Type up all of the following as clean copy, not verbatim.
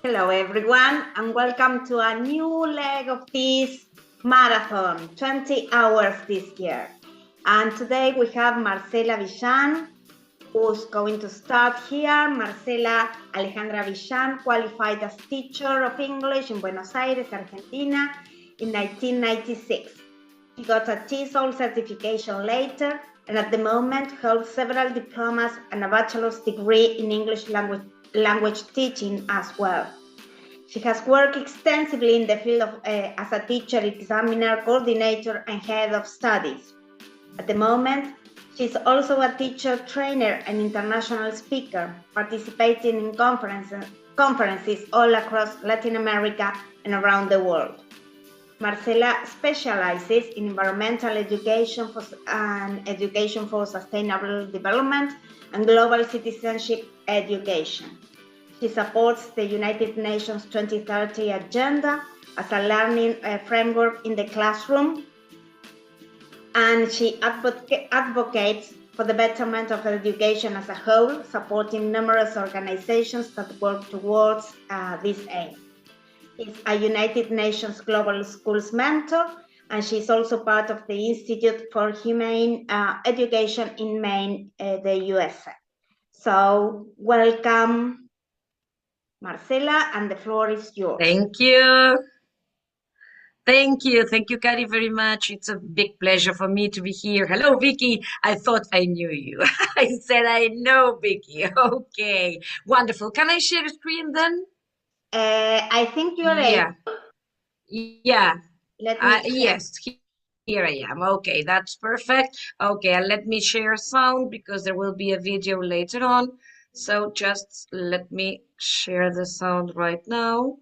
Hello everyone, and welcome to a new leg of this marathon, 20 hours this year. And today we have Marcela Villán, who's going to start here. Marcela Alejandra Villán qualified as teacher of English in Buenos Aires, Argentina in 1996. She got a TESOL certification later, and at the moment holds several diplomas and a bachelor's degree in English language teaching as well. She has worked extensively in the field of, as a teacher, examiner, coordinator, and head of studies. At the moment, she's also a teacher, trainer, and international speaker, participating in conferences all across Latin America and around the world. Marcela specializes in environmental education and education for sustainable development and global citizenship education. She supports the United Nations 2030 Agenda as a learning framework in the classroom, and she advocates for the betterment of education as a whole, supporting numerous organizations that work towards this aim. She's a United Nations Global Schools mentor, and she's also part of the Institute for Humane Education in Maine, the USA. So welcome, Marcela, and the floor is yours. Thank you. Thank you, Kari, very much. It's a big pleasure for me to be here. Hello, Vicky. I thought I knew you. I said, I know, Vicky. Okay, wonderful. Can I share the screen then? I think you're able. Yeah. Let me yes, here I am. Okay, that's perfect. Okay, and let me share sound because there will be a video later on. So just let me share the sound right now.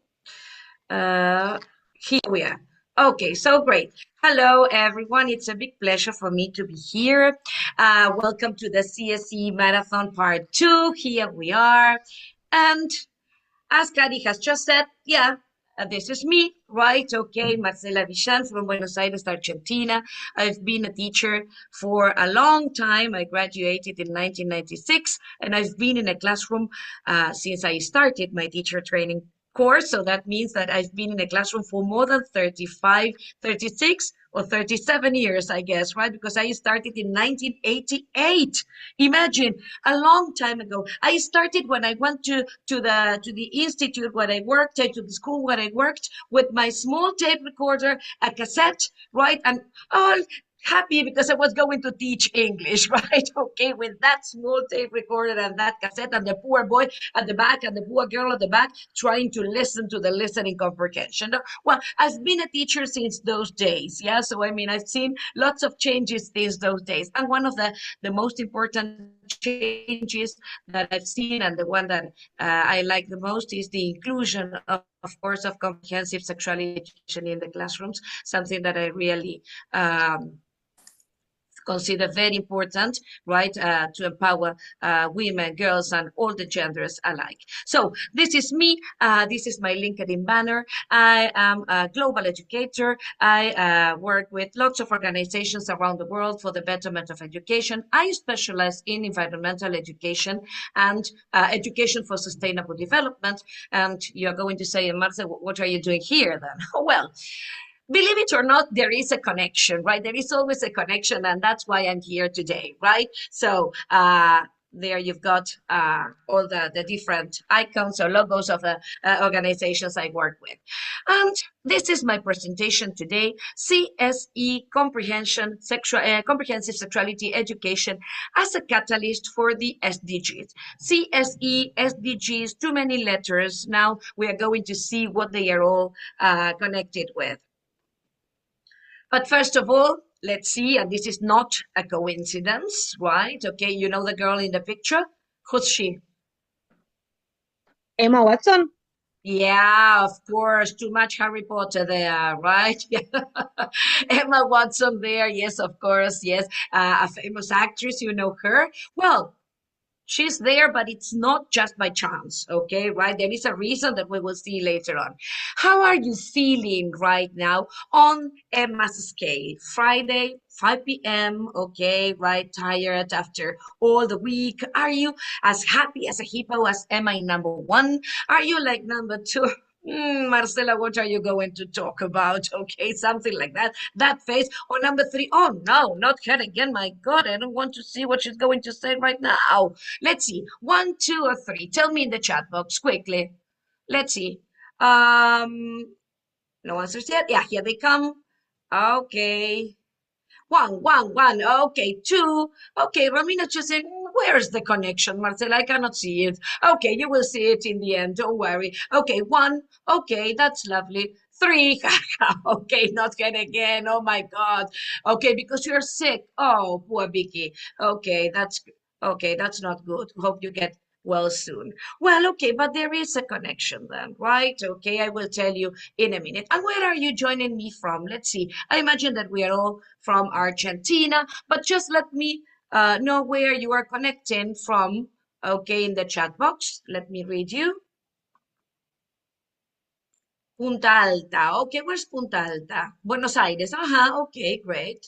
Here we are. Okay, so great. Hello, everyone. It's a big pleasure for me to be here. Welcome to the CSE Marathon Part 2. Here we are. And as Kari has just said, this is me, right? Okay, Marcela Villán from Buenos Aires, Argentina. I've been a teacher for a long time. I graduated in 1996, and I've been in a classroom since I started my teacher training course. So that means that I've been in a classroom for more than 35, 36 or 37 years, I guess, right? Because I started in 1988. Imagine, a long time ago. I started when I went to the institute where I worked, to the school where I worked, with my small tape recorder, a cassette, right? And all happy because I was going to teach English, right? Okay, with that small tape recorder and that cassette, and the poor boy at the back and the poor girl at the back trying to listen to the listening comprehension. Well, I've been a teacher since those days, yeah? So, I mean, I've seen lots of changes since those days. And one of the most important changes that I've seen, and the one that I like the most, is the inclusion of course, of comprehensive sexuality education in the classrooms, something that I really consider very important, right, to empower women, girls, and all the genders alike. So this is me. This is my LinkedIn banner. I am a global educator. I work with lots of organizations around the world for the betterment of education. I specialize in environmental education and education for sustainable development. And you're going to say, Marcela, what are you doing here then? Well, believe it or not, there is a connection, right? There is always a connection, and that's why I'm here today, right? So there you've got all the different icons or logos of the organizations I work with. And this is my presentation today, CSE Comprehensive Sexuality Education as a catalyst for the SDGs. CSE, SDGs, too many letters. Now we are going to see what they are all connected with. But first of all, let's see, and this is not a coincidence, right? Okay, you know the girl in the picture? Who's she? Emma Watson. Yeah, of course, too much Harry Potter there, right? Emma Watson there, yes, of course, yes. A famous actress, you know her. Well, She's there, but it's not just by chance, okay, right? There is a reason that we will see later on. How are you feeling right now on Emma's scale? Friday, 5 p.m., okay, right? Tired after all the week. Are you as happy as a hippo as Emma in number one? Are you like number two? Marcela, what are you going to talk about? Okay, something like that. That face. Or number three, oh no, not her again. My God, I don't want to see what she's going to say right now. Let's see. 1, 2, or 3. Tell me in the chat box quickly. Let's see. No answers yet. Yeah, here they come. Okay. One. Okay, two. Okay, Romina just said, where's the connection, Marcela? I cannot see it. Okay, you will see it in the end. Don't worry. Okay, one. Okay, that's lovely. Three. Okay, not good again. Oh my God. Okay, because you're sick. Oh, poor Vicky. Okay, that's not good. Hope you get well soon. Well, okay, but there is a connection then, right? Okay, I will tell you in a minute. And where are you joining me from? Let's see. I imagine that we are all from Argentina, but just let me know where you are connecting from, okay, in the chat box. Let me read you. Punta Alta. Okay, where's Punta Alta? Buenos Aires. Okay, great.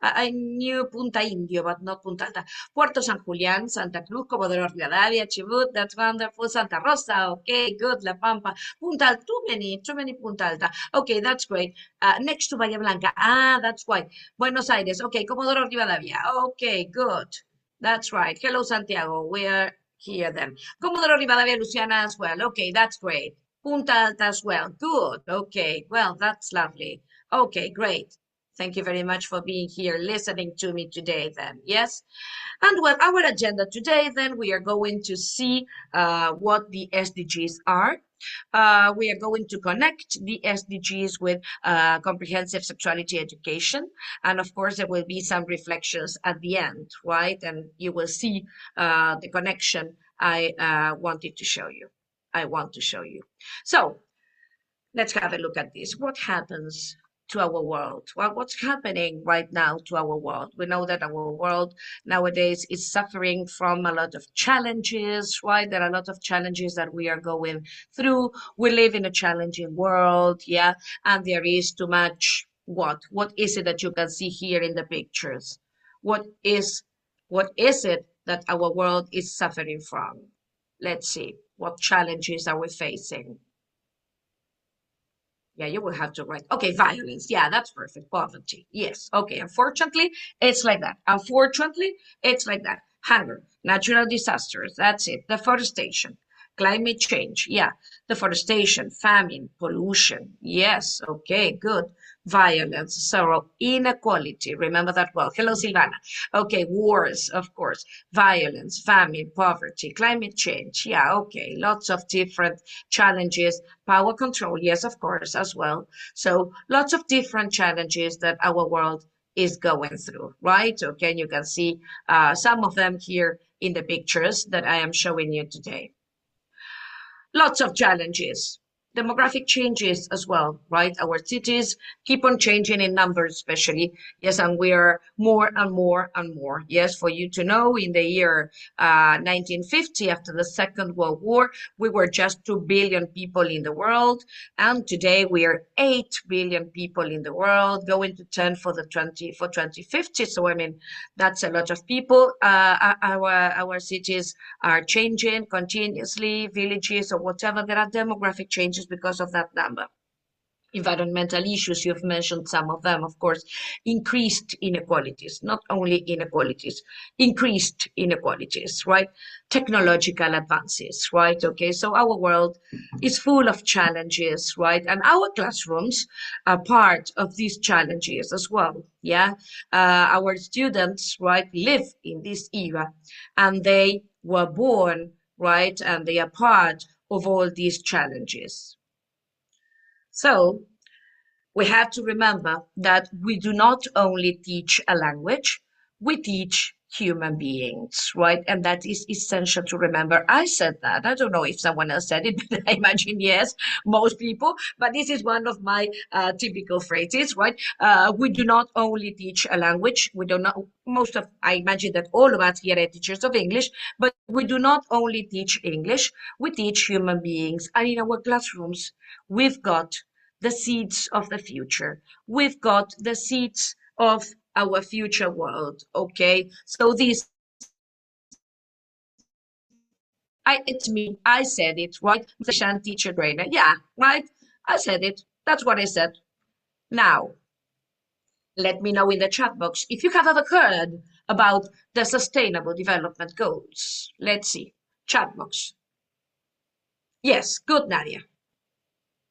I knew Punta Indio, but not Punta Alta. Puerto San Julián, Santa Cruz, Comodoro Rivadavia, Chubut, that's wonderful. Santa Rosa, okay, good. La Pampa. Punta Alta, too many Punta Alta. Okay, that's great. Next to Bahía Blanca. That's why. Buenos Aires, okay, Comodoro Rivadavia. Okay, good. That's right. Hello, Santiago. We are here then. Comodoro Rivadavia, Luciana as well. Okay, that's great. Punta Alta as well. Good. Okay. Well, that's lovely. Okay, great. Thank you very much for being here, listening to me today then. Yes. And well, our agenda today then, we are going to see what the SDGs are. We are going to connect the SDGs with comprehensive sexuality education. And of course, there will be some reflections at the end, right? And you will see the connection I wanted to show you. I want to show you. So let's have a look at this. What happens to our world? Well, what's happening right now to our world? We know that our world nowadays is suffering from a lot of challenges, right? There are a lot of challenges that we are going through. We live in a challenging world, yeah, and there is too much what? What is it that you can see here in the pictures? What is it that our world is suffering from? Let's see. What challenges are we facing? Yeah, you will have to write. Okay, violence. Yeah, that's perfect. Poverty. Yes. Okay. Unfortunately, it's like that. Unfortunately, it's like that. Hunger, natural disasters. That's it. Deforestation, climate change. Yeah. Deforestation, famine, pollution. Yes. Okay, good. Violence, sorrow, inequality. Remember that well. Hello, Silvana. Okay, wars, of course. Violence, famine, poverty, climate change. Yeah, okay. Lots of different challenges. Power control, yes, of course, as well. So lots of different challenges that our world is going through, right? Okay, and you can see some of them here in the pictures that I am showing you today. Lots of challenges. Demographic changes as well, right? Our cities keep on changing in numbers, especially. Yes, and we are more and more and more. Yes, for you to know, in the year 1950, after the Second World War, we were just 2 billion people in the world. And today we are 8 billion people in the world, going to 10 for 2050. So, I mean, that's a lot of people. Our cities are changing continuously, villages or whatever. There are demographic changes because of that number. Environmental issues, you've mentioned some of them, of course. Increased inequalities, not only inequalities, increased inequalities, right? Technological advances, right? Okay, so our world is full of challenges, right? And our classrooms are part of these challenges as well, yeah? Our students, right, live in this era and they were born, right? And they are part of all these challenges. So we have to remember that we do not only teach a language, we teach human beings, right? And that is essential to remember. I said that. I don't know if someone else said it, but I imagine yes, most people. But this is one of my typical phrases, right? We do not only teach a language. We do not, I imagine that all of us here are teachers of English, but we do not only teach English, we teach human beings. And in our classrooms, we've got the seeds of the future. We've got the seeds of our future world. Okay, so this, it's me. I said it, right? Session teacher trainer. Yeah, right. I said it. That's what I said. Now, let me know in the chat box if you have ever heard about the Sustainable Development Goals. Let's see. Chat box. Yes, good, Nadia.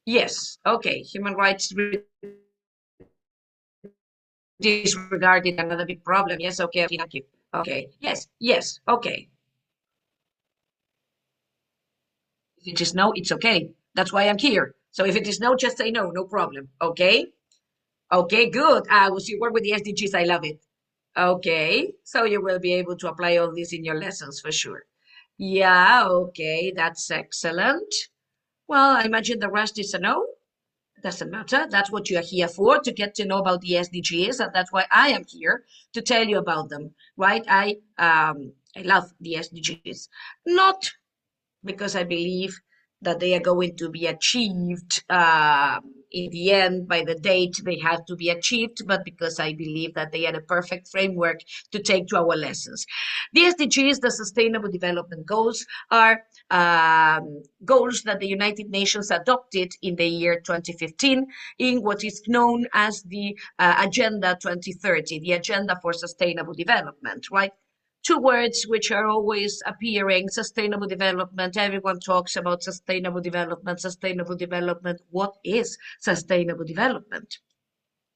Yes, okay. Human rights disregarded, another big problem. Yes, okay, thank you. Okay, yes, okay. If it is no, it's okay. That's why I'm here. So if it is no, just say no, no problem. Okay? Okay, good. You work with the SDGs. I love it. Okay, so you will be able to apply all this in your lessons for sure. Yeah, okay, that's excellent. Well, I imagine the rest is a no. Doesn't matter. That's what you are here for, to get to know about the SDGs, and that's why I am here to tell you about them, right? I love the SDGs, not because I believe that they are going to be achieved in the end by the date they have to be achieved, but because I believe that they are the perfect framework to take to our lessons. The SDGs, the Sustainable Development Goals, are goals that the United Nations adopted in the year 2015 in what is known as the Agenda 2030, the Agenda for Sustainable Development, right? Two words which are always appearing: sustainable development. Everyone talks about sustainable development, sustainable development. What is sustainable development?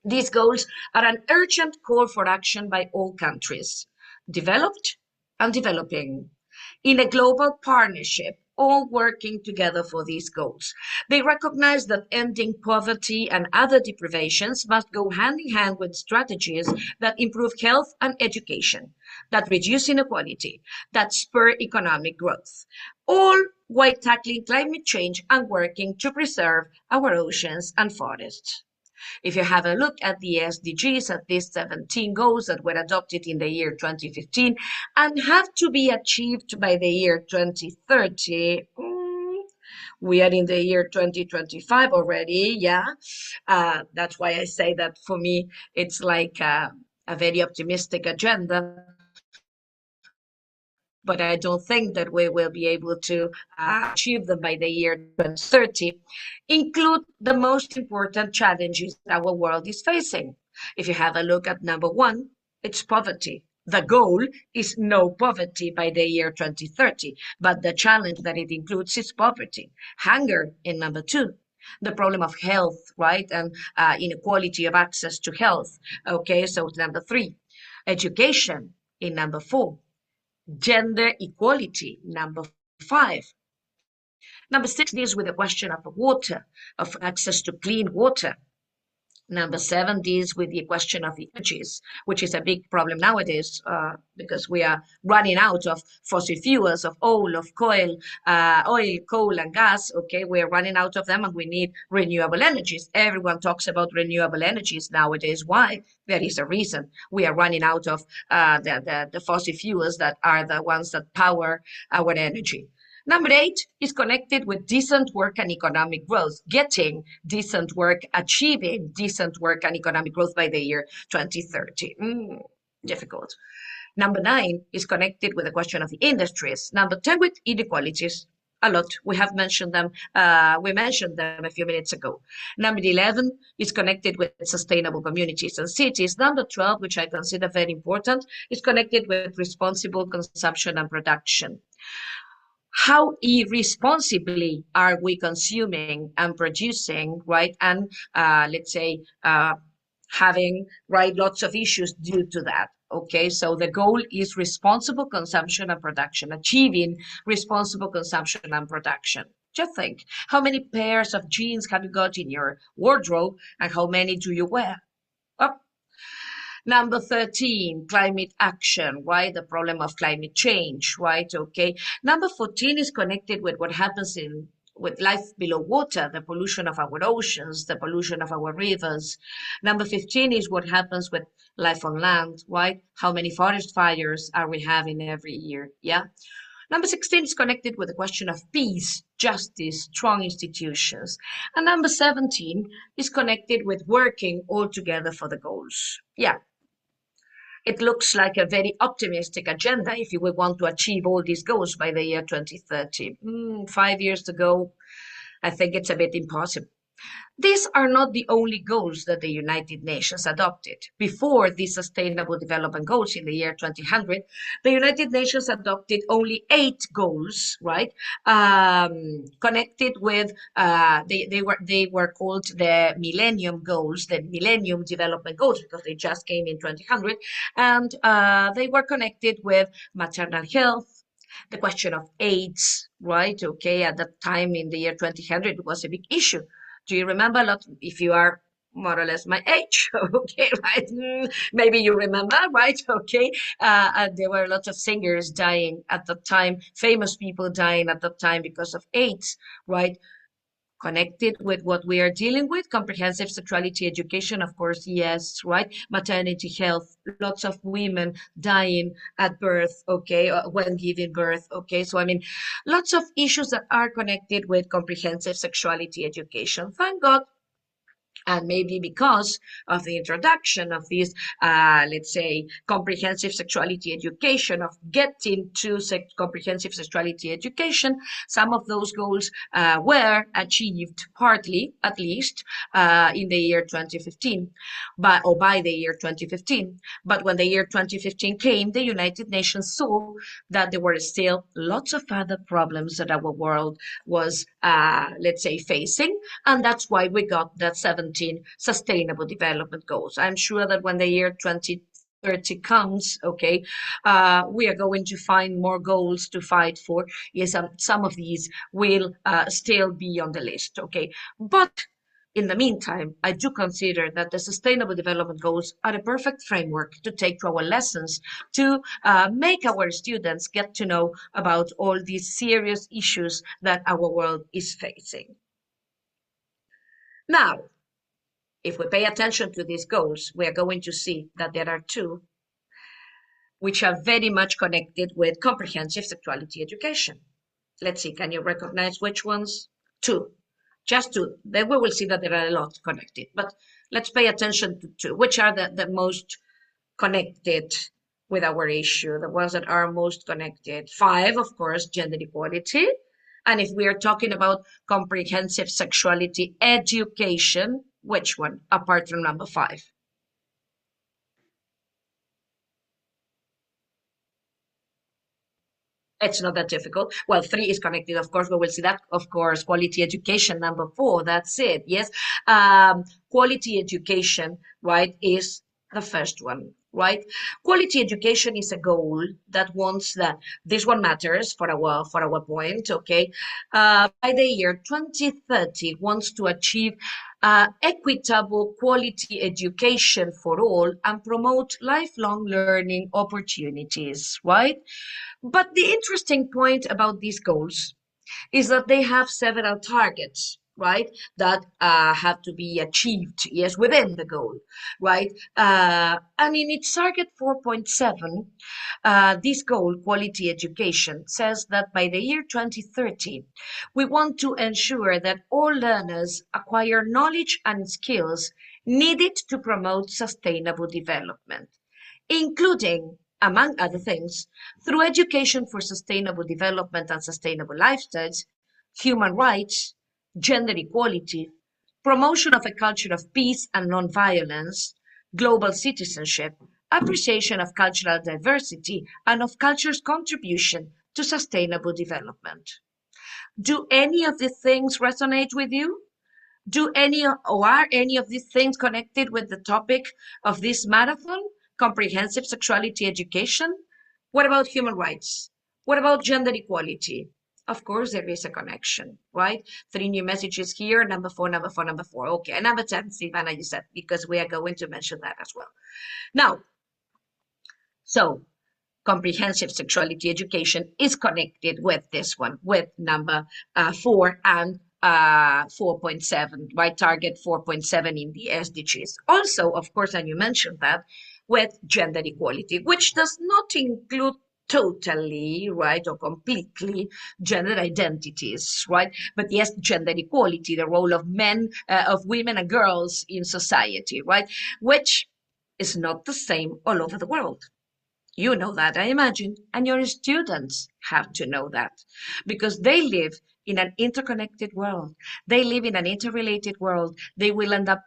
These goals are an urgent call for action by all countries, developed and developing, in a global partnership, all working together for these goals. They recognize that ending poverty and other deprivations must go hand in hand with strategies that improve health and education, that reduce inequality, that spur economic growth, all while tackling climate change and working to preserve our oceans and forests. If you have a look at the SDGs, at these 17 goals that were adopted in the year 2015 and have to be achieved by the year 2030, we are in the year 2025 already, yeah. That's why I say that for me, it's like a very optimistic agenda. But I don't think that we will be able to achieve them by the year 2030, include the most important challenges our world is facing. If you have a look at number one, it's poverty. The goal is no poverty by the year 2030, but the challenge that it includes is poverty. Hunger in number two. The problem of health, right? And inequality of access to health. Okay, so number three. Education in number four. Gender equality, number five. Number six deals with the question of water, of access to clean water. Number seven deals with the question of the energies, which is a big problem nowadays because we are running out of fossil fuels, of oil, coal, and gas. Okay, we're running out of them and we need renewable energies. Everyone talks about renewable energies nowadays. Why? There is a reason. We are running out of the fossil fuels that are the ones that power our energy. Number eight is connected with decent work and economic growth, getting decent work, achieving decent work and economic growth by the year 2030. Difficult. Number nine is connected with the question of the industries. Number 10 with inequalities. A lot. We have mentioned them. We mentioned them a few minutes ago. Number 11 is connected with sustainable communities and cities. Number 12, which I consider very important, is connected with responsible consumption and production. How irresponsibly are we consuming and producing, right? And let's say having, right, lots of issues due to that. Okay, so the goal is responsible consumption and production, achieving responsible consumption and production. Just think, how many pairs of jeans have you got in your wardrobe and how many do you wear? Oh. Number 13, climate action, right? The problem of climate change, right? Okay. Number 14 is connected with what happens with life below water, the pollution of our oceans, the pollution of our rivers. Number 15 is what happens with life on land, right? How many forest fires are we having every year? Yeah. Number 16 is connected with the question of peace, justice, strong institutions. And number 17 is connected with working all together for the goals. Yeah. It looks like a very optimistic agenda if you would want to achieve all these goals by the year 2030. 5 years to go, I think it's a bit impossible. These are not the only goals that the United Nations adopted. Before these Sustainable Development Goals in the year 2000, the United Nations adopted only 8 goals, right? Connected with, they were called the Millennium Goals, the Millennium Development Goals, because they just came in 2000, and they were connected with maternal health, the question of AIDS, right? Okay, at that time in the year 2000, it was a big issue. Do you remember a lot, if you are more or less my age, okay, right? Maybe you remember, right? Okay. There were a lot of singers dying at the time, famous people dying at the time because of AIDS, right? Connected with what we are dealing with, comprehensive sexuality education, of course, yes, right? Maternity health, lots of women dying at birth, okay, when giving birth, okay? So, I mean, lots of issues that are connected with comprehensive sexuality education. Thank God. And maybe because of the introduction of this, let's say, comprehensive sexuality education, of getting to comprehensive sexuality education, some of those goals were achieved partly, at least, in the year 2015, or by the year 2015. But when the year 2015 came, the United Nations saw that there were still lots of other problems that our world was, let's say, facing. And that's why we got that 17 Sustainable Development Goals. I'm sure that when the year 2030 comes, okay, we are going to find more goals to fight for. Yes, some of these will still be on the list, okay. But in the meantime, I do consider that the Sustainable Development Goals are a perfect framework to take to our lessons, to make our students get to know about all these serious issues that our world is facing. Now, if we pay attention to these goals, we are going to see that there are 2 which are very much connected with comprehensive sexuality education. Let's see, can you recognize which ones? 2, just 2. Then we will see that there are a lot connected, but let's pay attention to 2, which are the most connected with our issue, the ones that are most connected. 5, of course, gender equality. And if we are talking about comprehensive sexuality education, which one, apart from number 5? It's not that difficult. Well, 3 is connected, of course, we will see that. Of course, quality education, number 4, that's it, yes. Quality education, right, is the first one, right? Quality education is a goal that wants that, this one matters for our point, okay? By the year 2030, wants to achieve equitable quality education for all and promote lifelong learning opportunities, right? But the interesting point about these goals is that they have several targets, right, that have to be achieved, yes, within the goal, right? And in its target 4.7, this goal, quality education, says that by the year 2030, we want to ensure that all learners acquire knowledge and skills needed to promote sustainable development, including, among other things, through education for sustainable development and sustainable lifestyles, human rights, gender equality, promotion of a culture of peace and non-violence, global citizenship, appreciation of cultural diversity, and of culture's contribution to sustainable development. Do any of these things resonate with you? Are any of these things connected with the topic of this marathon? Comprehensive sexuality education? What about human rights? What about gender equality? of course, there is a connection, right? 3 new messages here, number 4, number 4, number 4. Okay, and number 10, Silvana, you said, because we are going to mention that as well. Now, so comprehensive sexuality education is connected with this one, with number 4 and 4.7, right? Target 4.7 in the SDGs. Also, of course, and you mentioned that, with gender equality, which does not include totally, right, or completely gender identities, right? But yes, gender equality, the role of men, of women and girls in society, right? Which is not the same all over the world. You know that, I imagine, and your students have to know that, because they live in an interconnected world. They live in an interrelated world. They will end up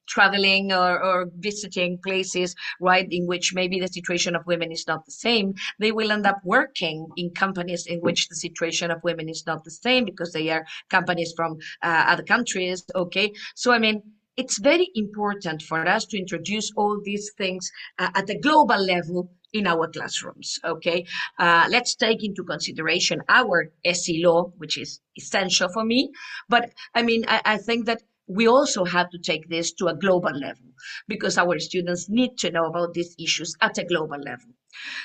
traveling or visiting places, right, in which maybe the situation of women is not the same. They will end up working in companies in which the situation of women is not the same, because they are companies from other countries, okay? So, I mean, it's very important for us to introduce all these things at a global level in our classrooms, okay? Let's take into consideration our SE law, which is essential for me. But I mean, I think that we also have to take this to a global level, because our students need to know about these issues at a global level.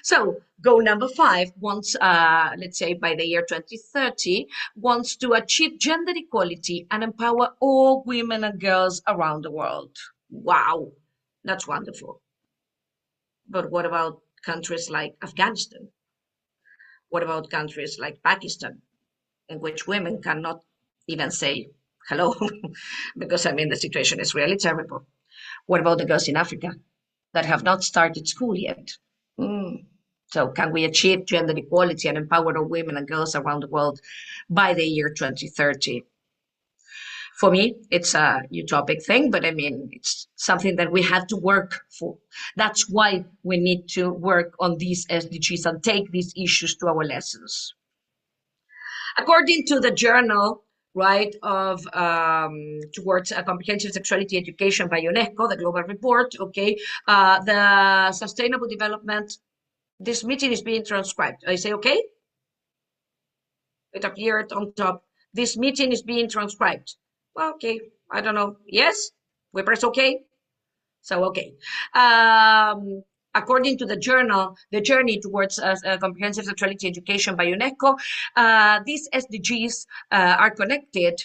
So goal number 5 wants, let's say by the year 2030, wants to achieve gender equality and empower all women and girls around the world. Wow, that's wonderful. But what about countries like Afghanistan? What about countries like Pakistan, in which women cannot even say hello? Because, I mean, the situation is really terrible. What about the girls in Africa that have not started school yet? So can we achieve gender equality and empower all women and girls around the world by the year 2030? For me, it's a utopic thing, but I mean, it's something that we have to work for. That's why we need to work on these SDGs and take these issues to our lessons. According to the journal, right, of towards a comprehensive sexuality education by UNESCO, the global report, okay, the sustainable development, this meeting is being transcribed. I say, okay? It appeared on top. This meeting is being transcribed. Well, okay, I don't know. Yes, we press okay. So, okay. According to the journal, The Journey Towards Comprehensive Sexuality Education by UNESCO, these SDGs are connected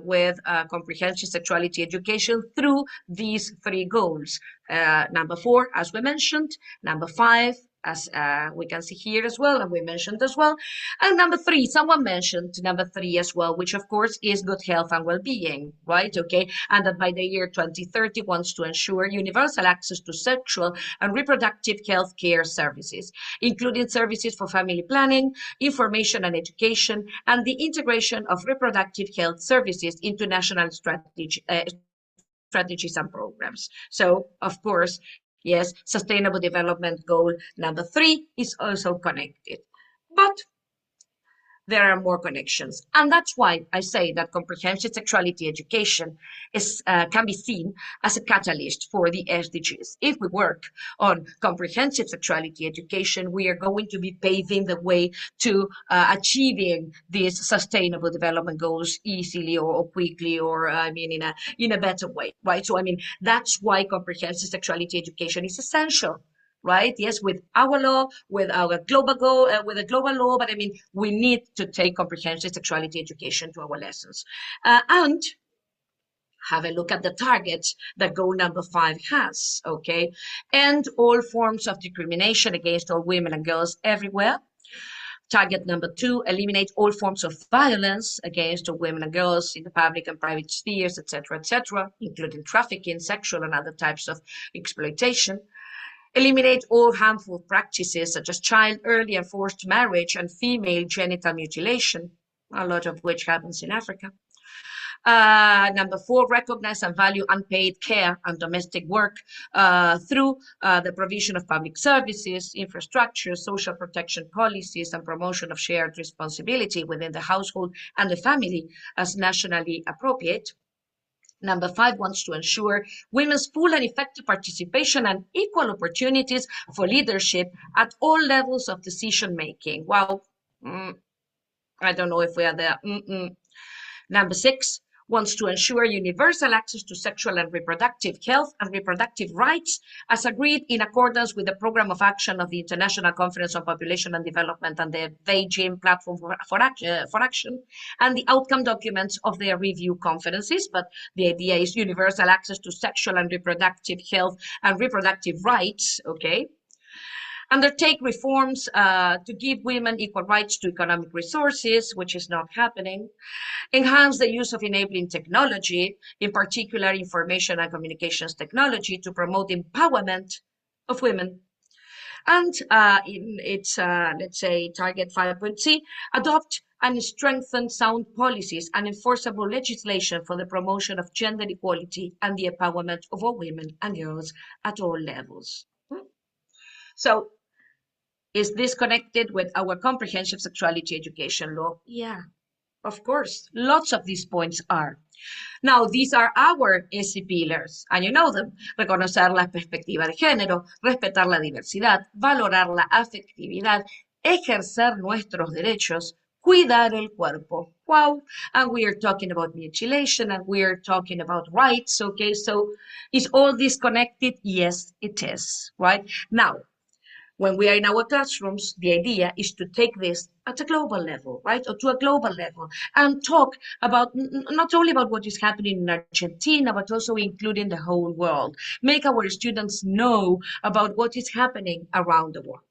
with comprehensive sexuality education through these 3 goals. Number 4, as we mentioned, number 5, as we can see here as well, and we mentioned as well. And number 3, someone mentioned number 3 as well, which of course is good health and well-being, right? Okay, and that by the year 2030 wants to ensure universal access to sexual and reproductive health care services, including services for family planning, information and education, and the integration of reproductive health services into national strategies and programs. So, of course, yes, Sustainable Development Goal number 3 is also connected. But there are more connections. And that's why I say that comprehensive sexuality education is can be seen as a catalyst for the SDGs. If we work on comprehensive sexuality education, we are going to be paving the way to achieving these sustainable development goals easily or quickly, or I mean in a better way, right? So I mean, that's why comprehensive sexuality education is essential. Right? Yes, with our law, with our global goal, with a global law, but I mean, we need to take comprehensive sexuality education to our lessons. And have a look at the targets that goal number 5 has, okay? End all forms of discrimination against all women and girls everywhere. Target number 2, eliminate all forms of violence against all women and girls in the public and private spheres, etc., including trafficking, sexual and other types of exploitation. Eliminate all harmful practices such as child, early and forced marriage and female genital mutilation, a lot of which happens in Africa. Number 4, recognize and value unpaid care and domestic work through the provision of public services, infrastructure, social protection policies, and promotion of shared responsibility within the household and the family as nationally appropriate. Number 5 wants to ensure women's full and effective participation and equal opportunities for leadership at all levels of decision making. Wow. I don't know if we are there. Number 6 wants to ensure universal access to sexual and reproductive health and reproductive rights as agreed in accordance with the Program of Action of the International Conference on Population and Development and the Beijing Platform for Action and the outcome documents of their review conferences. But the idea is universal access to sexual and reproductive health and reproductive rights, okay? Undertake reforms to give women equal rights to economic resources, which is not happening. Enhance the use of enabling technology, in particular information and communications technology, to promote empowerment of women. And in its, let's say, target 5.c, adopt and strengthen sound policies and enforceable legislation for the promotion of gender equality and the empowerment of all women and girls at all levels. So, is this connected with our comprehensive sexuality education law? Yeah, of course. Lots of these points are. Now, these are our ESI pillars, and you know them. Reconocer la perspectiva de género, respetar la diversidad, valorar la afectividad, ejercer nuestros derechos, cuidar el cuerpo. Wow. And we are talking about mutilation, and we are talking about rights. Okay, so is all this connected? Yes, it is, right? Now, when we are in our classrooms, the idea is to take this at a global level, right? Or to a global level and talk about not only about what is happening in Argentina, but also including the whole world. Make our students know about what is happening around the world.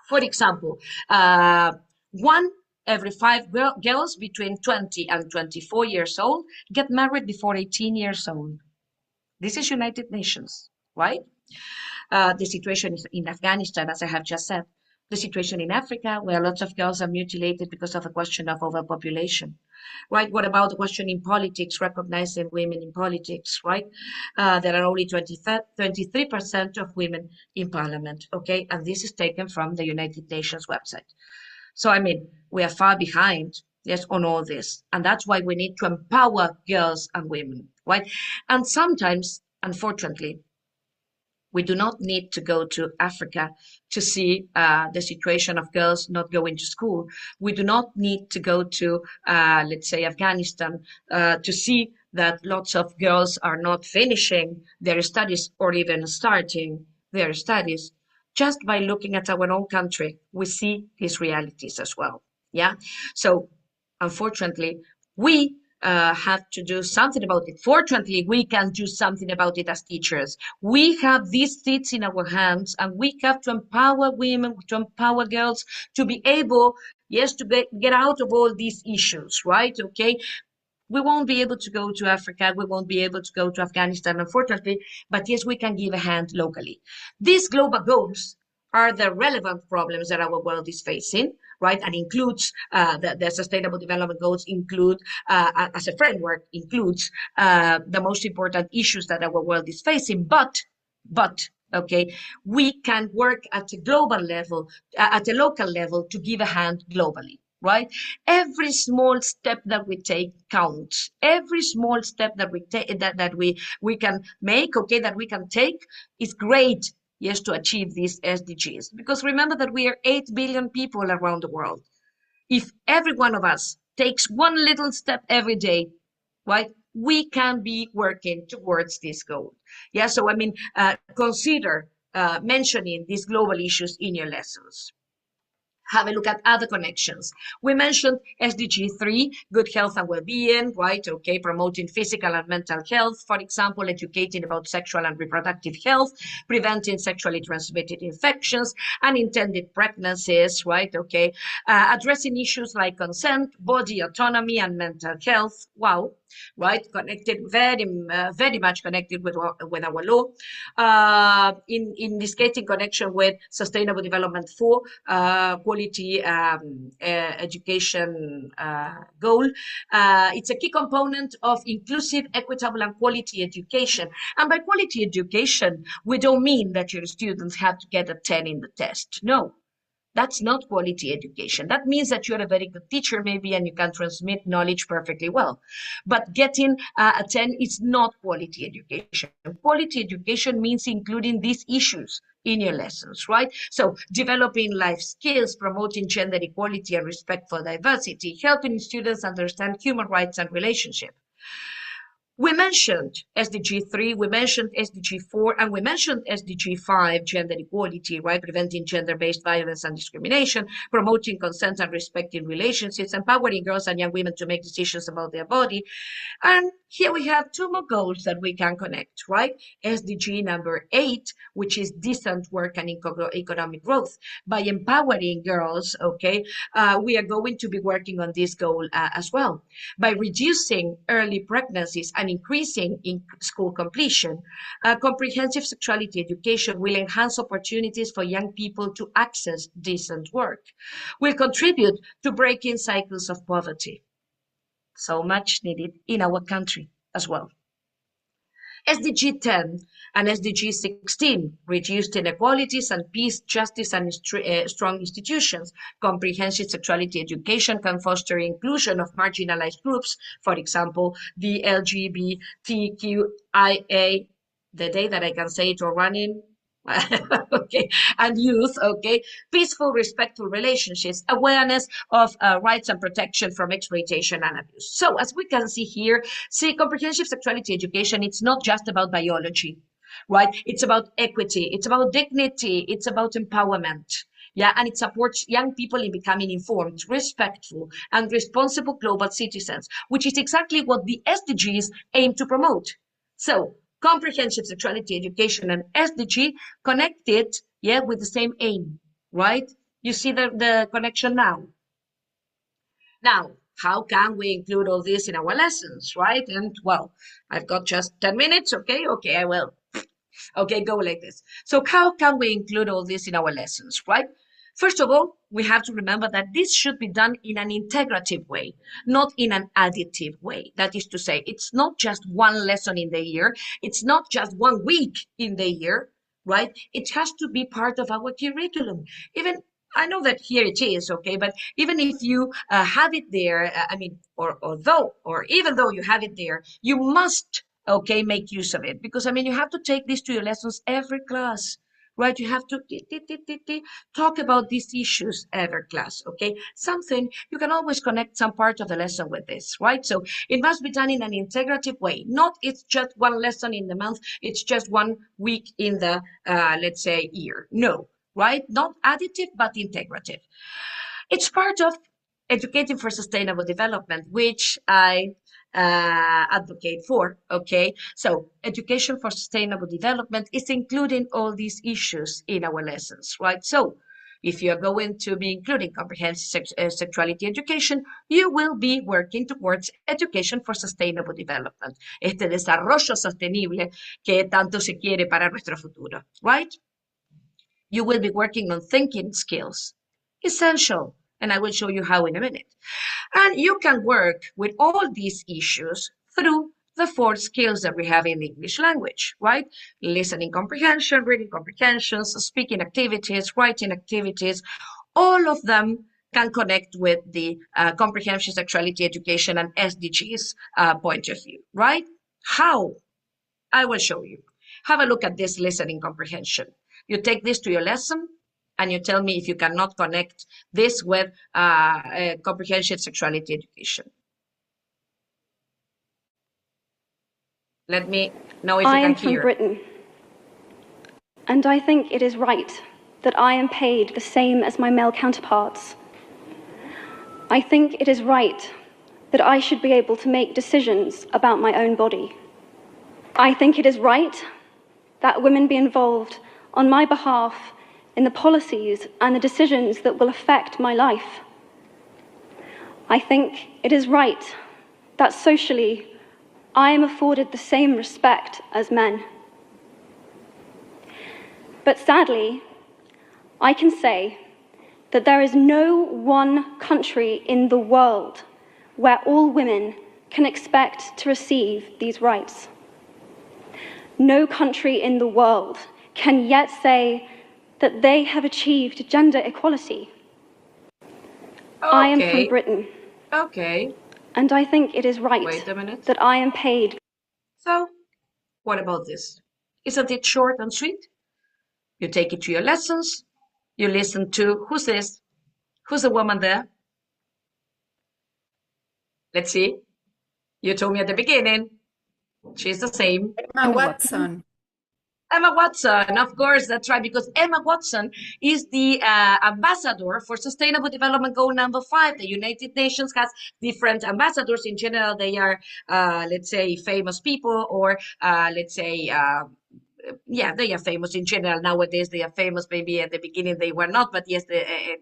For example, 1 every 5 girls between 20 and 24 years old get married before 18 years old. This is United Nations, right? The situation is in Afghanistan, as I have just said. The situation in Africa, where lots of girls are mutilated because of a question of overpopulation, right? What about the question in politics, recognizing women in politics, right? There are only 23% of women in parliament, okay? And this is taken from the United Nations website. So, I mean, we are far behind, yes, on all this. And that's why we need to empower girls and women, right? And sometimes, unfortunately, we do not need to go to Africa to see the situation of girls not going to school. We do not need to go to, let's say, Afghanistan to see that lots of girls are not finishing their studies or even starting their studies. Just by looking at our own country, we see these realities as well. Yeah. So, unfortunately, we have to do something about it. Fortunately, we can do something about it as teachers. We have these seats in our hands, and we have to empower women, to empower girls to be able, yes, to get out of all these issues, right? Okay. We won't be able to go to Africa. We won't be able to go to Afghanistan, unfortunately, but yes, we can give a hand locally. These global goals are the relevant problems that our world is facing, right? And includes the Sustainable Development Goals include, as a framework, includes the most important issues that our world is facing. But, okay, we can work at a global level, at a local level, to give a hand globally. Right? Every small step that we take counts. Every small step that we take, that we can make, okay, that we can take is great, yes, to achieve these SDGs. Because remember that we are 8 billion people around the world. If every one of us takes one little step every day, right, we can be working towards this goal. Yeah, so I mean, consider mentioning these global issues in your lessons. Have a look at other connections. We mentioned SDG 3, good health and well-being, right? Okay, promoting physical and mental health, for example, educating about sexual and reproductive health, preventing sexually transmitted infections, unintended pregnancies, right? Okay, addressing issues like consent, body autonomy, and mental health. Wow, right? Connected, very much connected with our law. In this case, in connection with Sustainable Development 4, quality education goal. It's a key component of inclusive, equitable, and quality education. And by quality education, we don't mean that your students have to get a 10 in the test. No. That's not quality education. That means that you're a very good teacher, maybe, and you can transmit knowledge perfectly well. But getting a 10 is not quality education. Quality education means including these issues in your lessons, right? So developing life skills, promoting gender equality and respect for diversity, helping students understand human rights and relationships. We mentioned SDG 3, we mentioned SDG 4, and we mentioned SDG 5, gender equality, right? Preventing gender-based violence and discrimination, promoting consent and respect in relationships, empowering girls and young women to make decisions about their body. And here we have two more goals that we can connect, right? SDG number 8, which is decent work and economic growth. By empowering girls, okay, we are going to be working on this goal as well. By reducing early pregnancies and increasing in school completion, comprehensive sexuality education will enhance opportunities for young people to access decent work, will contribute to breaking cycles of poverty, so much needed in our country as well. SDG 10 and SDG 16, reduced inequalities and peace, justice, and strong institutions. Comprehensive sexuality education can foster inclusion of marginalized groups, for example, the LGBTQIA, the day that I can say it or running, okay, and youth, okay, peaceful, respectful relationships, awareness of rights and protection from exploitation and abuse. So as we can see here, comprehensive sexuality education, it's not just about biology, right? It's about equity, it's about dignity, it's about empowerment. Yeah, and it supports young people in becoming informed, respectful, and responsible global citizens, which is exactly what the SDGs aim to promote. So comprehensive sexuality education and SDG connected, yeah, with the same aim, right? You see the connection now. Now, how can we include all this in our lessons, right? And well, I've got just 10 minutes, okay? Okay, I will. Okay, go like this. So how can we include all this in our lessons, right? First of all, we have to remember that this should be done in an integrative way, not in an additive way. That is to say, it's not just one lesson in the year. It's not just 1 week in the year, right? It has to be part of our curriculum. Even I know that here it is, okay, but even if you have it there, I mean, or even though you have it there, you must, okay, make use of it, because I mean, you have to take this to your lessons every class, right? You have to talk about these issues every class, okay? Something, you can always connect some part of the lesson with this, right? So it must be done in an integrative way. Not it's just one lesson in the month, it's just 1 week in the, let's say, year. No, right? Not additive, but integrative. It's part of educating for sustainable development, which I advocate for, okay? So education for sustainable development is including all these issues in our lessons, right? So if you're going to be including comprehensive sexuality education, you will be working towards education for sustainable development, este desarrollo sostenible que tanto se quiere para nuestro futuro, right? You will be working on thinking skills, essential, and I will show you how in a minute. And you can work with all these issues through the 4 skills that we have in the English language, right? Listening comprehension, reading comprehensions, speaking activities, writing activities, all of them can connect with the comprehensive sexuality education and SDGs point of view, right? How? I will show you. Have a look at this listening comprehension. You take this to your lesson and you tell me if you cannot connect this with comprehensive sexuality education. Let me know if you can hear. I am from Britain, and I think it is right that I am paid the same as my male counterparts. I think it is right that I should be able to make decisions about my own body. I think it is right that women be involved on my behalf in the policies and the decisions that will affect my life. I think it is right that socially I am afforded the same respect as men. But sadly, I can say that there is no one country in the world where all women can expect to receive these rights. No country in the world can yet say that they have achieved gender equality. I am from Britain. Okay. And I think it is right Wait a minute. that I am paid. So, what about this? Isn't it short and sweet? You take it to your lessons. You listen to, who's this? Who's the woman there? Let's see. You told me at the beginning. She's the same. Emma Watson. Emma Watson, of course, that's right, because Emma Watson is the ambassador for Sustainable Development Goal number 5. The United Nations has different ambassadors. In general, they are, let's say, famous people, or let's say, yeah, they are famous in general. Nowadays, they are famous. Maybe at the beginning they were not, but yes,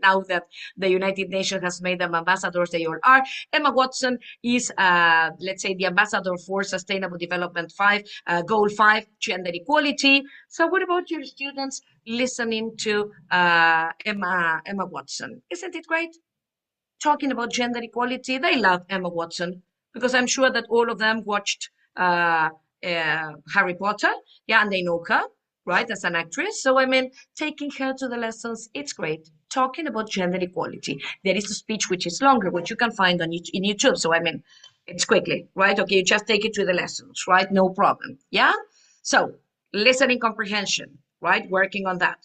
now that the United Nations has made them ambassadors, they all are. Emma Watson is, let's say, the ambassador for Sustainable Development 5, Goal 5, gender equality. So what about your students listening to Emma Watson? Isn't it great? Talking about gender equality, they love Emma Watson, because I'm sure that all of them watched Harry Potter, yeah, and they know her, right, as an actress. So, I mean, taking her to the lessons, it's great. Talking about gender equality. There is a speech which is longer, which you can find on in YouTube. So, I mean, it's quickly, right? Okay, you just take it to the lessons, right? No problem, yeah? So, listening comprehension, right? Working on that.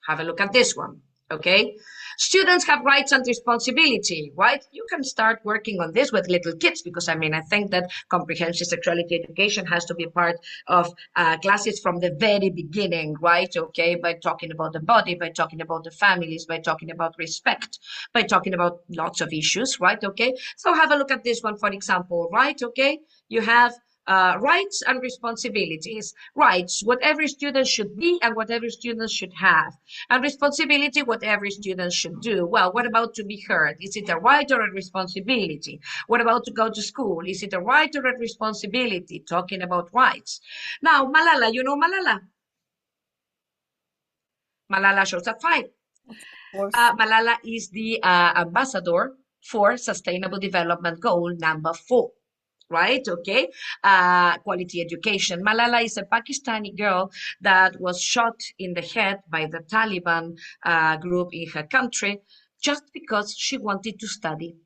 Have a look at this one, okay? Students have rights and responsibility, right? You can start working on this with little kids, because I mean, I think that comprehensive sexuality education has to be part of classes from the very beginning, right? Okay, by talking about the body, by talking about the families, by talking about respect, by talking about lots of issues, right? Okay, so have a look at this one, for example, right? Okay, you have rights and responsibilities. Rights, what every student should be and what every student should have. And responsibility, what every student should do. Well, what about to be heard? Is it a right or a responsibility? What about to go to school? Is it a right or a responsibility? Talking about rights. Now, Malala, you know Malala? Malala shows at 5. Malala is the ambassador for Sustainable Development Goal number 4. Right? Okay. Quality education. Malala is a Pakistani girl that was shot in the head by the Taliban group in her country just because she wanted to study.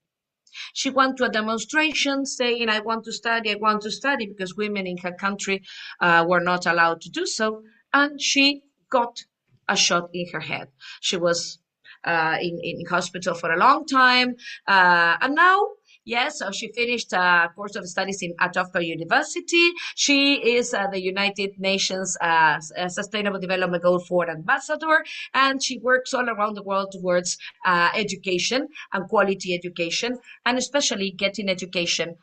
She went to a demonstration saying, I want to study, because women in her country were not allowed to do so. And she got a shot in her head. She was in hospital for a long time. And now, yes, so she finished a course of studies at University. She is the United Nations Sustainable Development Goal 4 ambassador, and she works all around the world towards education and quality education, and especially getting education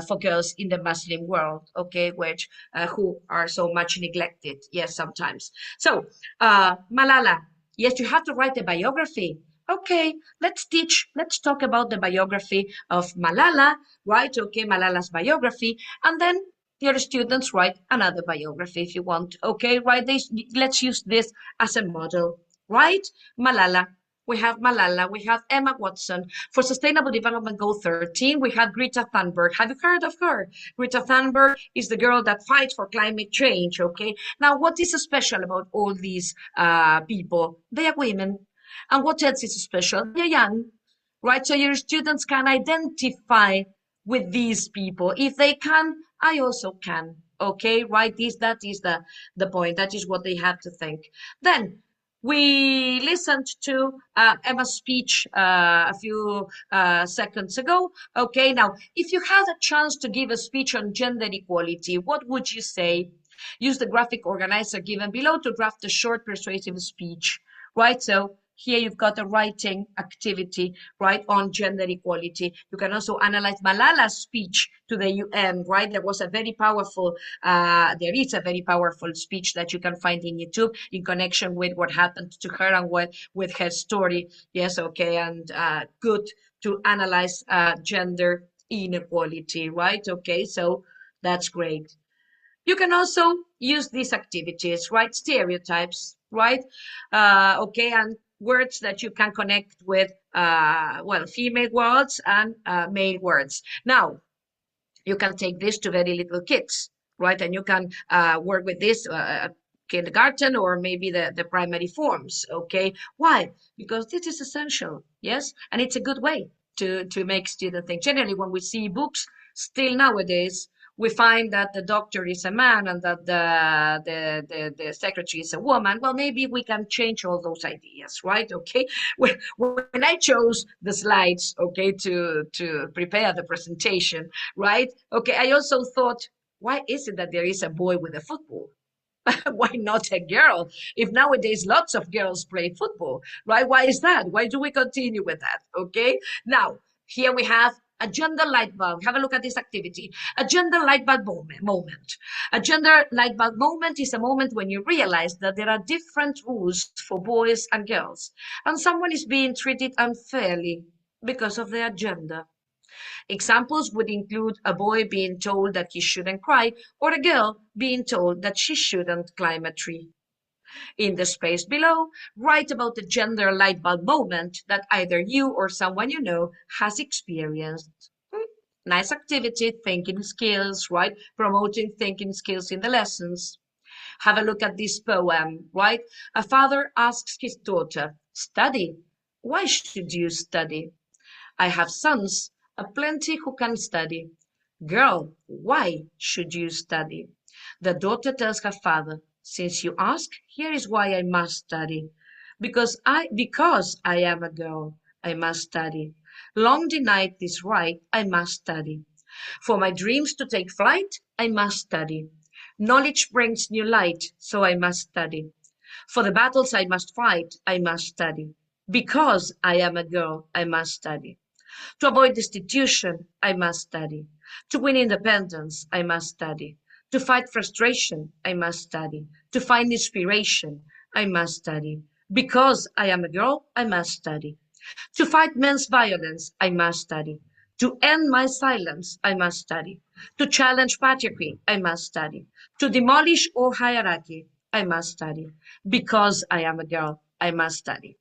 for girls in the Muslim world, okay, which who are so much neglected, yes, sometimes. So, Malala, yes, you have to write a biography. Okay, let's talk about the biography of Malala, right? Okay, Malala's biography, and then your students write another biography if you want. Okay, right? Let's use this as a model, right? Malala. We have Malala, we have Emma Watson. For Sustainable Development Goal 13, we have Greta Thunberg. Have you heard of her? Greta Thunberg is the girl that fights for climate change, okay? Now, what is special about all these people? They are women. And what else is special? They're young, right? So your students can identify with these people. If they can, I also can, okay? Right? That is the point. That is what they have to think. Then, we listened to Emma's speech a few seconds ago. Okay, now, if you had a chance to give a speech on gender equality, what would you say? Use the graphic organizer given below to draft a short, persuasive speech, right? So here you've got a writing activity, right, on gender equality. You can also analyze Malala's speech to the UN, right? There is a very powerful speech that you can find in YouTube in connection with what happened to her and with her story. Yes, okay, and good to analyze gender inequality, right? Okay, so that's great. You can also use these activities, right? Stereotypes, right? Okay, and words that you can connect with, female words and male words. Now, you can take this to very little kids, right? And you can work with this kindergarten or maybe the primary forms. Okay, why? Because this is essential. Yes, and it's a good way to make students think. Generally, when we see books, still nowadays, we find that the doctor is a man and that the secretary is a woman. Well, maybe we can change all those ideas, right? Okay. When I chose the slides, okay, to prepare the presentation, right? Okay, I also thought, why is it that there is a boy with a football? Why not a girl? If nowadays lots of girls play football, right? Why is that? Why do we continue with that? Okay. Now, here we have a gender light bulb. Have a look at this activity. A gender light bulb moment. A gender light bulb moment is a moment when you realize that there are different rules for boys and girls, and someone is being treated unfairly because of their gender. Examples would include a boy being told that he shouldn't cry, or a girl being told that she shouldn't climb a tree. In the space below, write about the gender light bulb moment that either you or someone you know has experienced. Nice activity, thinking skills, right? Promoting thinking skills in the lessons. Have a look at this poem, right? A father asks his daughter, study. Why should you study? I have sons, aplenty who can study. Girl, why should you study? The daughter tells her father, since you ask, here is why I must study. Because I am a girl, I must study. Long denied this right, I must study. For my dreams to take flight, I must study. Knowledge brings new light, so I must study. For the battles I must fight, I must study. Because I am a girl, I must study. To avoid destitution, I must study. To win independence, I must study. To fight frustration, I must study. To find inspiration, I must study. Because I am a girl, I must study. To fight men's violence, I must study. To end my silence, I must study. To challenge patriarchy, I must study. To demolish all hierarchy, I must study. Because I am a girl, I must study.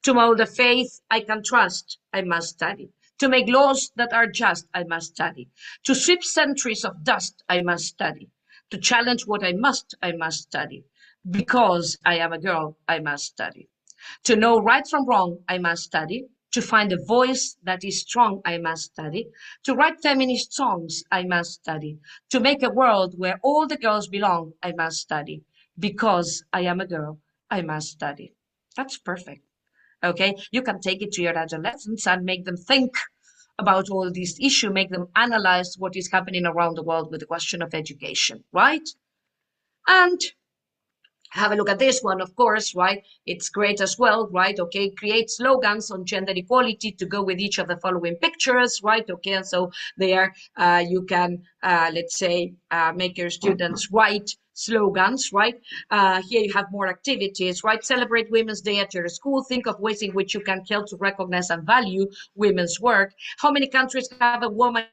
To mold a faith I can trust, I must study. To make laws that are just, I must study. To sweep centuries of dust, I must study. To challenge what I must study. Because I am a girl, I must study. To know right from wrong, I must study. To find a voice that is strong, I must study. To write feminist songs, I must study. To make a world where all the girls belong, I must study. Because I am a girl, I must study. That's perfect. Okay, you can take it to your adolescents and make them think about all these issues, make them analyze what is happening around the world with the question of education, right? And have a look at this one, of course, right? It's great as well, right? Okay, create slogans on gender equality to go with each of the following pictures, right? Okay, and so there you can, let's say, make your students write slogans, right? Here you have more activities, right? Celebrate Women's Day at your school. Think of ways in which you can help to recognize and value women's work. How many countries have a woman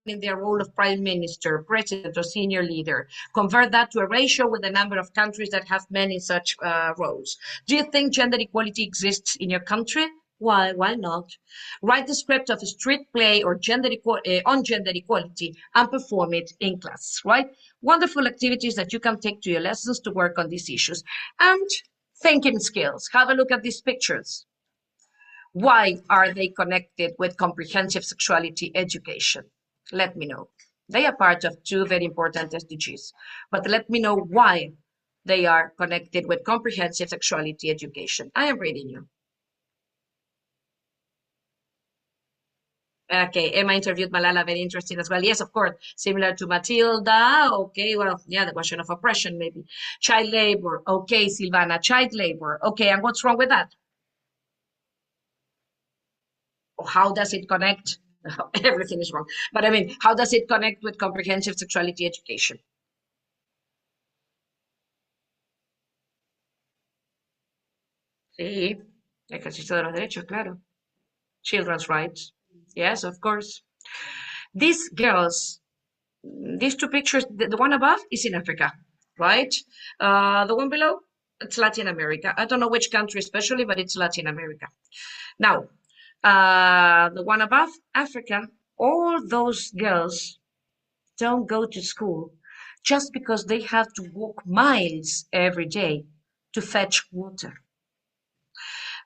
in their role of prime minister, president, or senior leader? Convert that to a ratio with the number of countries that have men in such roles. Do you think gender equality exists in your country? Why? Why not? Write the script of a street play or on gender equality and perform it in class, right? Wonderful activities that you can take to your lessons to work on these issues. And thinking skills. Have a look at these pictures. Why are they connected with comprehensive sexuality education? Let me know. They are part of two very important SDGs, but let me know why they are connected with comprehensive sexuality education. I am reading you. Okay, Emma interviewed Malala, very interesting as well. Yes, of course, similar to Matilda. Okay, well, yeah, the question of oppression, maybe. Child labor. Okay, Silvana, child labor. Okay, and what's wrong with that? How does it connect? Everything is wrong. But I mean, how does it connect with comprehensive sexuality education? Sí, ejercicio de los derechos, claro. Children's rights. Yes, of course. These girls, these two pictures, the one above is in Africa, right? The one below, it's Latin America. I don't know which country especially, but it's Latin America. Now, the one above, Africa, all those girls don't go to school. just because they have to walk miles every day to fetch water.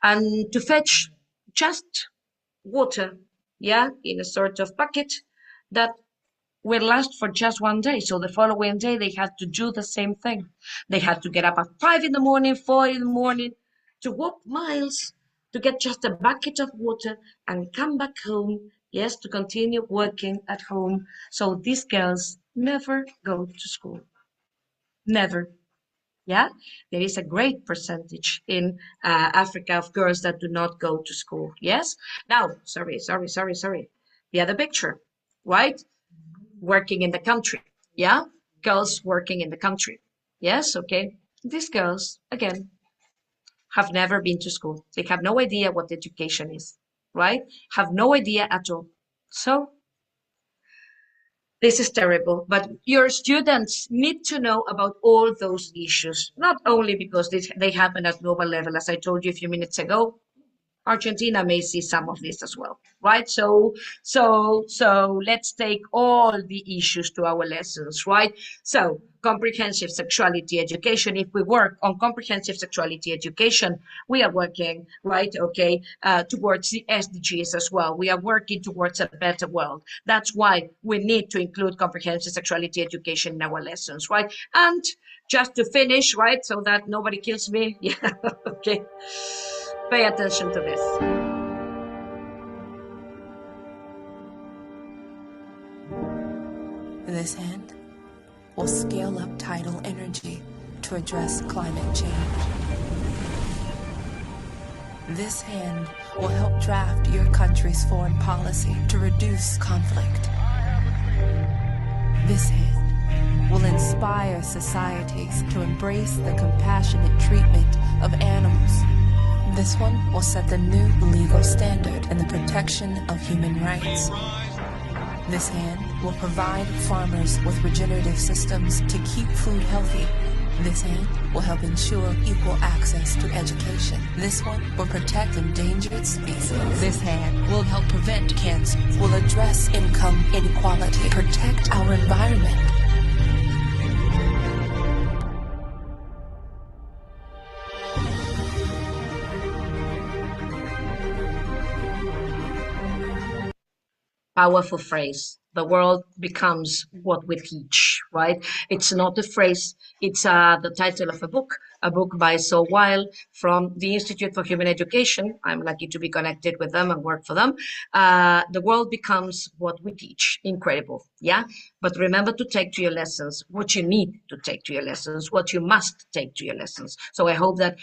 And to fetch just water, yeah, in a sort of bucket that will last for just one day. So the following day, they had to do the same thing. They had to get up at 5 in the morning, 4 in the morning, to walk miles to get just a bucket of water and come back home, yes, to continue working at home. So these girls never go to school. Never. Yeah, there is a great percentage in Africa of girls that do not go to school. Yes. Now, sorry. The other picture, right? Working in the country. Yeah, girls working in the country. Yes. Okay. These girls, again, have never been to school. They have no idea what education is, right? Have no idea at all. So this is terrible, but your students need to know about all those issues, not only because they happen at global level, as I told you a few minutes ago. Argentina may see some of this as well, right? So let's take all the issues to our lessons, right? So comprehensive sexuality education. If we work on comprehensive sexuality education, we are working, right? Okay, towards the SDGs as well. We are working towards a better world. That's why we need to include comprehensive sexuality education in our lessons, right? And just to finish, right, so that nobody kills me. Yeah, okay. Pay attention to this. This hand will scale up tidal energy to address climate change. This hand will help draft your country's foreign policy to reduce conflict. This hand will inspire societies to embrace the compassionate treatment of animals. This one will set the new legal standard in the protection of human rights. This hand will provide farmers with regenerative systems to keep food healthy. This hand will help ensure equal access to education. This one will protect endangered species. This hand will help prevent cancer, will address income inequality, protect our environment. Powerful phrase. The world becomes what we teach, right? It's not a phrase, it's the title of a book by So Weil from the Institute for Human Education. I'm lucky to be connected with them and work for them. The world becomes what we teach. Incredible, yeah? But remember to take to your lessons what you need to take to your lessons, what you must take to your lessons. So I hope that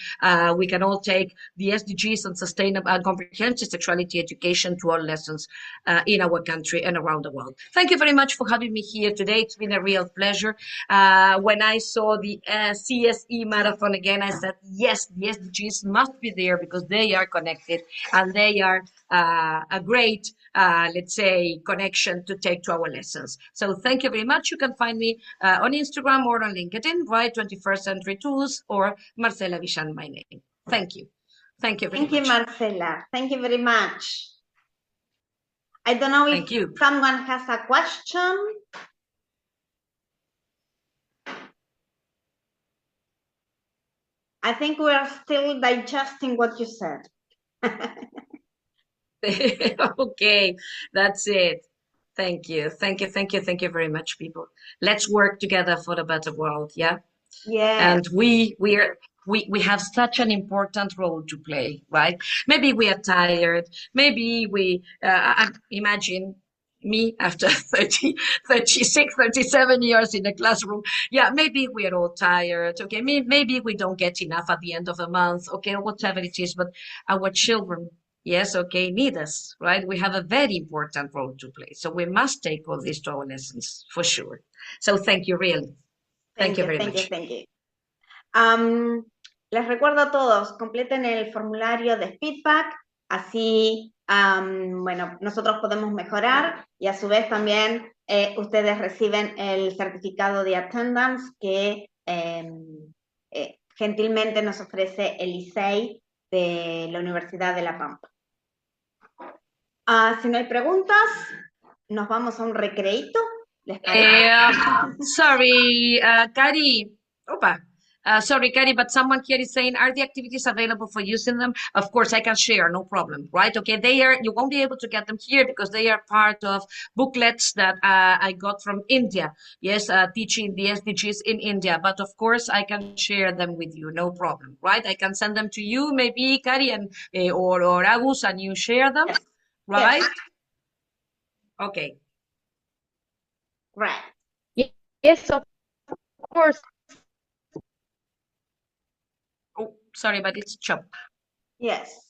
we can all take the SDGs and sustainable and comprehensive sexuality education to all lessons in our country and around the world. Thank you very much for having me here today. It's been a real pleasure. When I saw the CSE Marathon again, I said, yes, the SDGs must be there because they are connected and they are a great, let's say, connection to take to our lessons. So thank you very much. You can find me on Instagram or on LinkedIn, right? 21st Century Tools or Marcela Villán, my name. Thank you. Thank you very much. Thank you, Marcela. Thank you very much. I don't know if someone has a question. I think we are still digesting what you said. Okay, that's it. Thank you. Thank you very much, people. Let's work together for the better world, yeah? Yeah. And we have such an important role to play, right? Maybe we are tired. Maybe we imagine me after 30, 36, 37 years in a classroom. Yeah, maybe we are all tired. Okay, maybe we don't get enough at the end of the month. Okay, whatever it is, but our children, yes, okay, need us, right? We have a very important role to play. So we must take all this to our lessons for sure. So thank you, really. Thank you very much. Thank you. Les recuerdo a todos, completen el formulario de feedback, así, bueno, nosotros podemos mejorar y a su vez también ustedes reciben el certificado de attendance que gentilmente nos ofrece el ISEI de la Universidad de La Pampa. Si no hay preguntas, nos vamos a un recreíto ¿Les parece? Sorry, Kari. Opa. Sorry, Kari, but someone here is saying, are the activities available for using them? Of course, I can share, no problem, right? Okay, you won't be able to get them here because they are part of booklets that I got from India. Yes, teaching the SDGs in India. But of course, I can share them with you, no problem, right? I can send them to you, maybe, Kari, and or Agus, and you share them, Yes. right? Yes. Okay. Right. Yes, of course. Oh, sorry, but it's chopped. Yes.